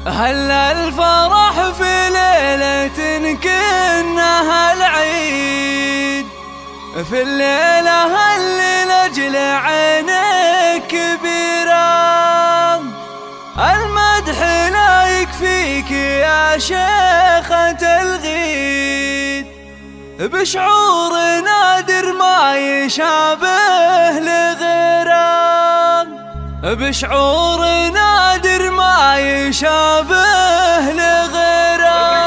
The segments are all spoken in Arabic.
هلا الفرح في ليلة كأنها العيد، في الليلة اللي لأجل عينك كبيرة. المدح لا يكفيك يا شيخة الغيد، بشعور نادر ما يشابه لغيره، بشعور نادر ما يشابه لغيره.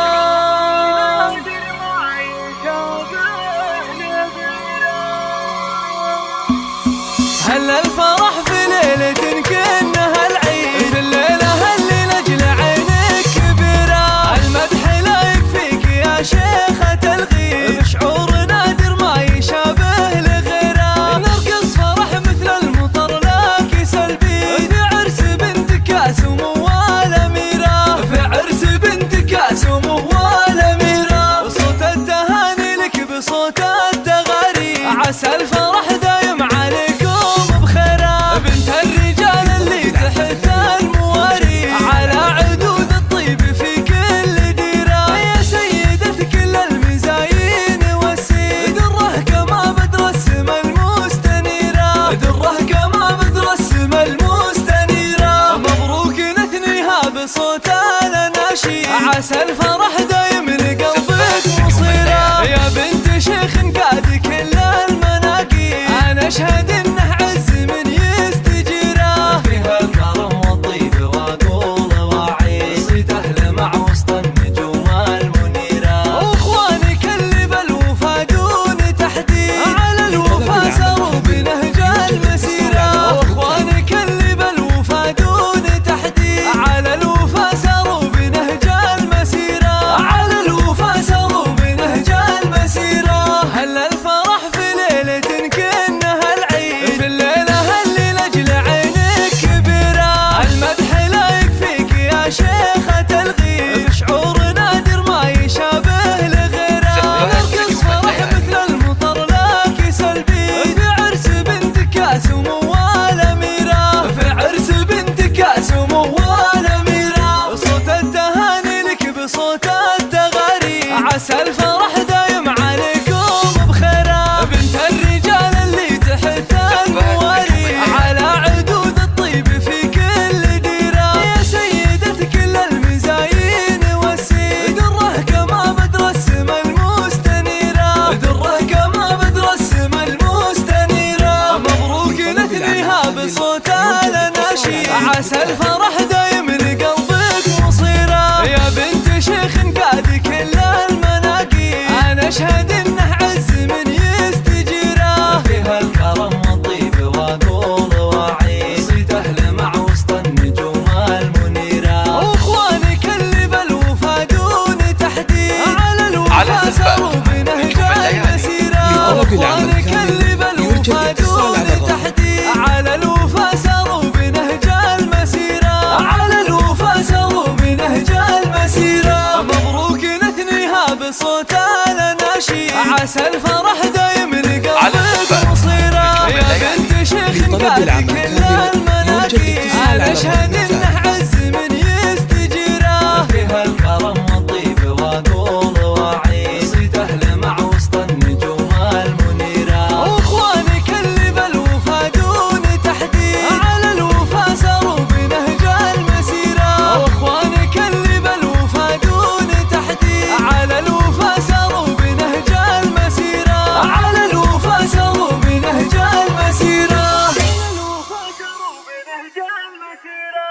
هلا الفرح في ليلة كأنها العيد، في الليلة اللي لأجل عينك كبيرة. المدح لا يكفيك يا شيخة الغيد، بشعور نادر ما يشابه لغيره. نرقص فرح مثل المطر لك سلبي، في عرس بنت كاسم والأميرة، في عرس بنت كاسم والأميرة. صوت التهاني لك بصوت التغاري، عسى الفرح دايم عليكم بخيره. بنت الرجال اللي تحت المواري، على عدود الطيب في كل ديره. يا سيدة كل المزايين والسيد، دره كما بدر السما المستنيرة، دره كما بدر السما المستنيرة. مبروك نثنيها بصوت الأناشيد، عسى الفرح دايم لقلبك مصيرة. يا بنت شيخ قاد كل المناقيب، أنا أشهد إنه عز من يستجيره. فيها الكرم والطيب وأقول وأعيد، صيته لمع وسط النجوم المنيرة. وإخوانك اللي بالوفا دون تحديد، على الوفا ساروا بنهج المسيرة. وإخوانك اللي بالوفا دون تحديد، على الوفا ساروا بنهج المسيرة، على الوفا ساروا بنهج المسيرة. هلا الفرح في ليلة كأنها العيد، في الليلة اللي لأجل عينك كبيرة. المدح لا يكفيك يا شيخة الغيد، بشعور نادر ما يشابه لغيره. نرقص فرح مثل المطر لك سلبي، في عرس بنت كاسم والأميرة، في عرس بنت كاسم والأميرة. صوت التهاني لك بصوت التغاري، عسى الفرح دايم عليكم بخيره. بنت الرجال اللي تحت المواري، على عدود الطيب في كل ديره. يا سيدة كل المزايين والسيد، دره كما بدر السما المستنيرة، دره كما بدر السما المستنيرة. مبروك نثنيها بصوت الأناشيد، عسى الفرح دايم لقلبك مصيرة. يا بنت شيخ قاد كل المناقيب، أنا أشهد إنه عز من يستجيره. فيها الكرم والطيب وأقول وأعيد، صيته لمع وسط النجوم المنيرة. وإخوانك اللي بالوفا دون تحديد، على الوفا ساروا بنهج المسيرة. وإخوانك اللي بالوفا دون تحديد، على الوفا ساروا بنهج المسيرة، على الوفا ساروا بنهج المسيرة. مبروك نثنيها بصوت الأناشيد، عسى الفرح دايم لقلبك مصيرة. يا بنت شيخ قاد كل المناقيب، أنا أشهد إنه عز من يستجيره. فيها الكرم والطيب وأقول وأعيد، صيته لمع وسط النجوم المنيرة. وإخوانك اللي بالوفا دون تحديد، على الوفا ساروا بنهج المسيرة. وإخوانك اللي بالوفا دون تحديد، على الوفا ساروا بنهج المسيرة، على الوفا ساروا بنهج المسيرة، على الوفا ساروا بنهج المسيرة.